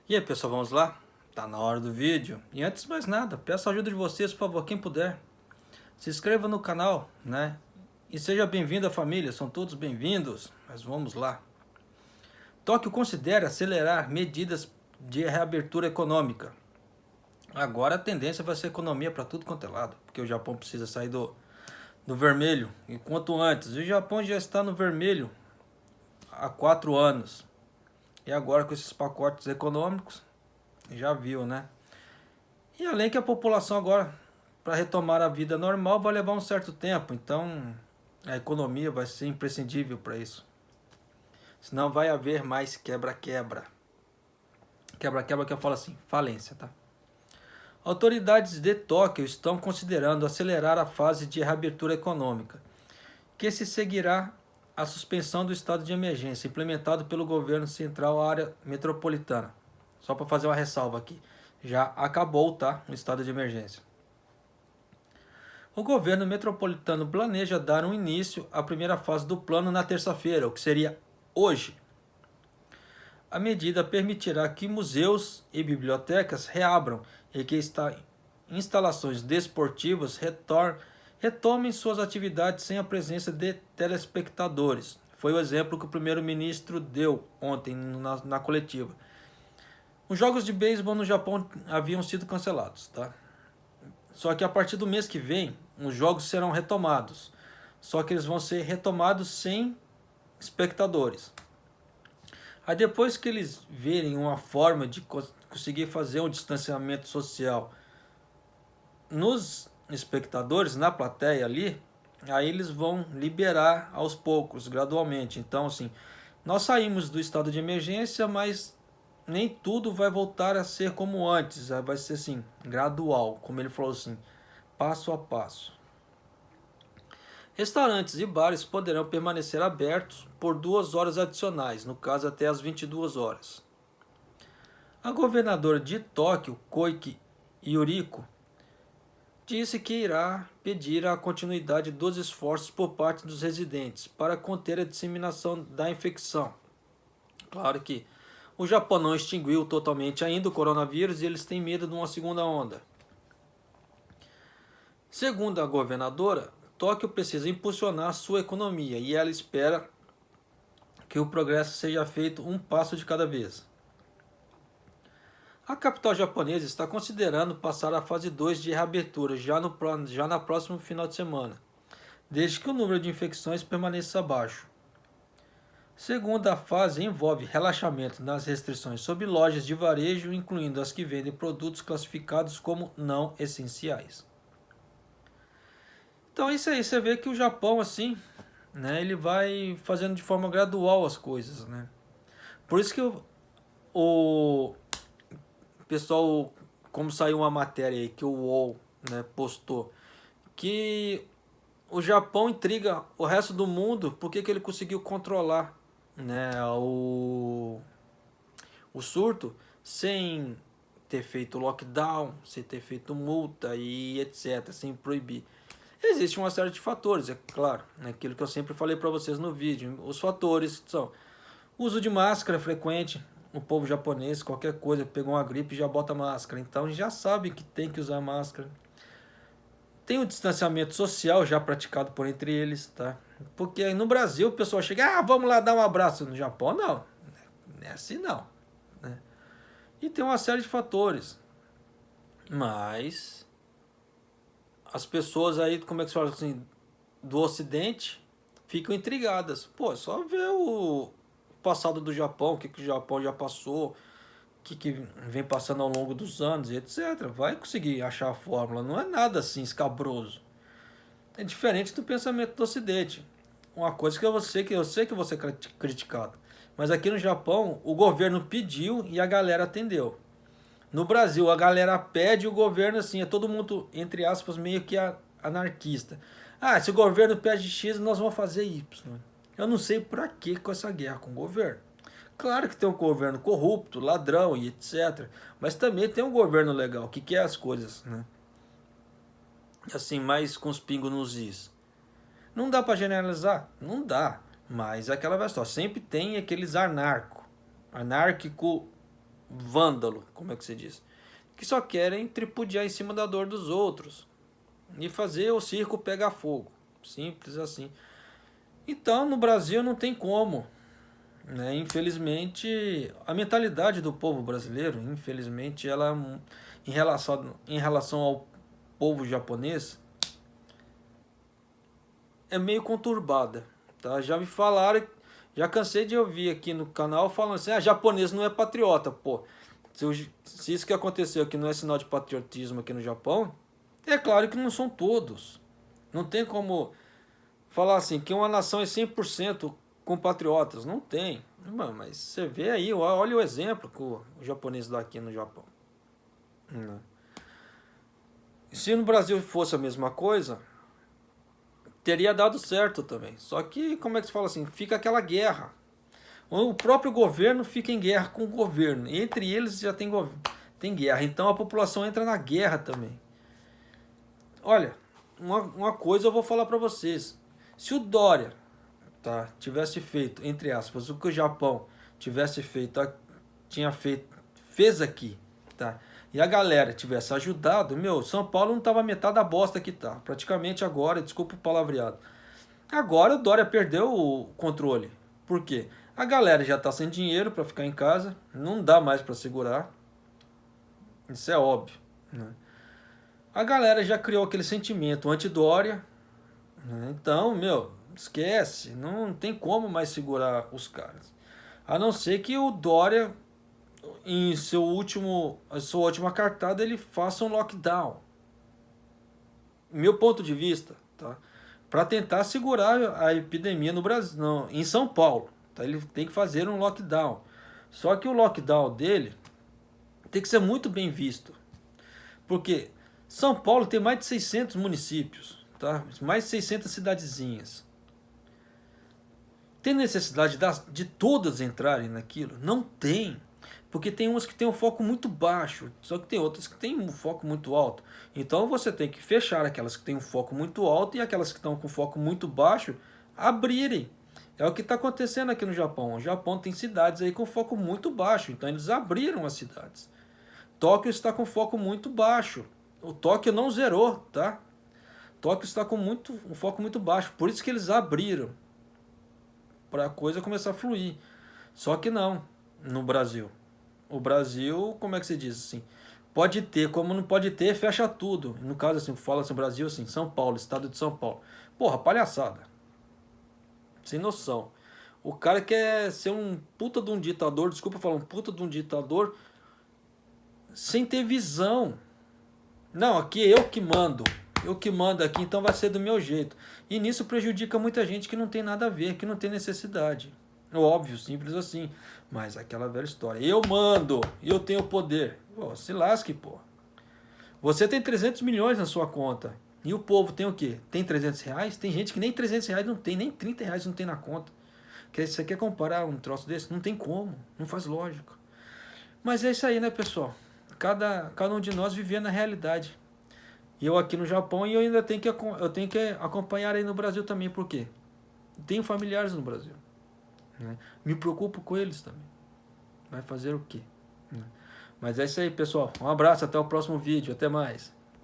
E aí pessoal, vamos lá? Tá na hora do vídeo. E antes de mais nada, peço a ajuda de vocês, por favor, quem puder. Se inscreva no canal, né? E seja bem-vindo à família, são todos bem-vindos. Mas vamos lá. Tóquio considera acelerar medidas de reabertura econômica. Agora a tendência vai ser economia para tudo quanto é lado, porque o Japão precisa sair do vermelho. Enquanto antes, o Japão já está no vermelho há 4 anos. E agora com esses pacotes econômicos, já viu, né? E além que a população agora, para retomar a vida normal, vai levar um certo tempo. Então, a economia vai ser imprescindível para isso. Senão vai haver mais quebra-quebra. Quebra-quebra que eu falo assim, falência, tá? Autoridades de Tóquio estão considerando acelerar a fase de reabertura econômica, que se seguirá a suspensão do estado de emergência implementado pelo governo central à área metropolitana. Só para fazer uma ressalva aqui, já acabou, tá, o estado de emergência. O governo metropolitano planeja dar um início à primeira fase do plano na terça-feira, o que seria hoje. A medida permitirá que museus e bibliotecas reabram e que instalações desportivas retomem suas atividades sem a presença de telespectadores. Foi o exemplo que o primeiro-ministro deu ontem na coletiva. Os jogos de beisebol no Japão haviam sido cancelados, tá? Só que a partir do mês que vem, os jogos serão retomados. Só que eles vão ser retomados sem espectadores. Aí depois que eles verem uma forma de conseguir fazer um distanciamento social nos espectadores, na plateia ali, aí eles vão liberar aos poucos, gradualmente. Então, assim, nós saímos do estado de emergência, mas nem tudo vai voltar a ser como antes. Vai ser assim, gradual, como ele falou assim, passo a passo. Restaurantes e bares poderão permanecer abertos por 2 horas adicionais, no caso até as 22 horas. A governadora de Tóquio, Koike Yuriko, disse que irá pedir a continuidade dos esforços por parte dos residentes para conter a disseminação da infecção. Claro que o Japão não extinguiu totalmente ainda o coronavírus e eles têm medo de uma segunda onda. Segundo a governadora, Tóquio precisa impulsionar sua economia e ela espera que o progresso seja feito um passo de cada vez. A capital japonesa está considerando passar a fase 2 de reabertura já na próximo final de semana, desde que o número de infecções permaneça baixo. Segunda fase envolve relaxamento nas restrições sobre lojas de varejo, incluindo as que vendem produtos classificados como não essenciais. Então é isso aí, você vê que o Japão assim, né, ele vai fazendo de forma gradual as coisas, né? Por isso que o pessoal, como saiu uma matéria aí que o UOL, né, postou, que o Japão intriga o resto do mundo porque que ele conseguiu controlar, né, o surto sem ter feito lockdown, sem ter feito multa e etc, sem proibir. Existe uma série de fatores, é claro, aquilo que eu sempre falei para vocês no vídeo. Os fatores são uso de máscara frequente. O povo japonês, qualquer coisa, pegou uma gripe já bota máscara. Então já sabe que tem que usar máscara. Tem o distanciamento social já praticado por entre eles, tá? Porque no Brasil o pessoal chega, vamos lá dar um abraço. No Japão não, não é assim não, né? E tem uma série de fatores. Mas as pessoas aí, como é que se fala assim, do Ocidente, ficam intrigadas. Pô, é só ver o passado do Japão, o que o Japão já passou, o que vem passando ao longo dos anos e etc. Vai conseguir achar a fórmula, não é nada assim escabroso. É diferente do pensamento do Ocidente. Uma coisa que eu sei que eu vou ser criticado. Mas aqui no Japão, o governo pediu e a galera atendeu. No Brasil, a galera pede e o governo, assim, é todo mundo, entre aspas, meio que anarquista. Se o governo pede X, nós vamos fazer Y. Eu não sei pra que com essa guerra com o governo. Claro que tem um governo corrupto, ladrão e etc. Mas também tem um governo legal, que quer as coisas, né? Assim, mais com os pingos nos is. Não dá pra generalizar? Não dá. Mas é aquela história. Sempre tem aqueles anárquico vândalo, como é que se diz? Que só querem tripudiar em cima da dor dos outros e fazer o circo pegar fogo. Simples assim. Então, no Brasil não tem como, né? Infelizmente, a mentalidade do povo brasileiro, infelizmente, ela em relação ao povo japonês é meio conturbada, tá? Já me falaram, já cansei de ouvir aqui no canal falando assim: "Ah, japonês não é patriota, pô". Se isso que aconteceu aqui não é sinal de patriotismo aqui no Japão, é claro que não são todos. Não tem como falar assim que uma nação é 100% com patriotas. Não tem. Mano, mas você vê aí, olha o exemplo que o japonês dá aqui no Japão. Né? Se no Brasil fosse a mesma coisa, teria dado certo também. Só que, como é que se fala assim? Fica aquela guerra. O próprio governo fica em guerra com o governo. Entre eles já tem guerra. Então a população entra na guerra também. Olha, uma coisa eu vou falar para vocês. Se o Dória, tá, tivesse feito, entre aspas, o que o Japão tivesse feito, fez aqui, tá? E a galera tivesse ajudado, meu, São Paulo não tava metade da bosta que tá. Praticamente agora, desculpa o palavreado. Agora o Dória perdeu o controle. Por quê? A galera já tá sem dinheiro para ficar em casa, não dá mais para segurar. Isso é óbvio, né? A galera já criou aquele sentimento anti-Dória, né? Então, meu, esquece, não tem como mais segurar os caras. A não ser que o Dória, em a sua última cartada, ele faça um lockdown. Meu ponto de vista, tá? Para tentar segurar a epidemia no Brasil, não, em São Paulo, tá? Ele tem que fazer um lockdown. Só que o lockdown dele tem que ser muito bem visto, porque São Paulo tem mais de 600 municípios, tá? Mais de 600 cidadezinhas. Tem necessidade de todas entrarem naquilo? Não tem. Porque tem umas que tem um foco muito baixo, só que tem outras que tem um foco muito alto. Então você tem que fechar aquelas que têm um foco muito alto e aquelas que estão com foco muito baixo, abrirem. É o que está acontecendo aqui no Japão. O Japão tem cidades aí com foco muito baixo, então eles abriram as cidades. Tóquio está com foco muito baixo. O Tóquio não zerou, tá? Tóquio está com um foco muito baixo, por isso que eles abriram, para a coisa começar a fluir. Só que não, no Brasil. O Brasil, como é que se diz assim? Pode ter, como não pode ter, fecha tudo. No caso, assim, fala assim, Brasil, assim, São Paulo, estado de São Paulo. Porra, palhaçada. Sem noção. O cara quer ser um puta de um ditador, desculpa falar, um puta de um ditador, sem ter visão. Não, aqui é eu que mando. Eu que mando aqui, então vai ser do meu jeito. E nisso prejudica muita gente que não tem nada a ver, que não tem necessidade. Óbvio, simples assim. Mas aquela velha história. Eu mando, eu tenho poder. Pô, se lasque, pô. Você tem 300 milhões na sua conta. E o povo tem o quê? Tem 300 reais? Tem gente que nem 300 reais não tem, nem 30 reais não tem na conta. Você quer comparar um troço desse? Não tem como, não faz lógica. Mas é isso aí, né, pessoal? Cada um de nós vivendo a realidade. E eu aqui no Japão e eu ainda tenho que acompanhar aí no Brasil também. Por quê? Tenho familiares no Brasil. Né? Me preocupo com eles também. Vai fazer o quê? Né? Mas é isso aí, pessoal. Um abraço, até o próximo vídeo. Até mais.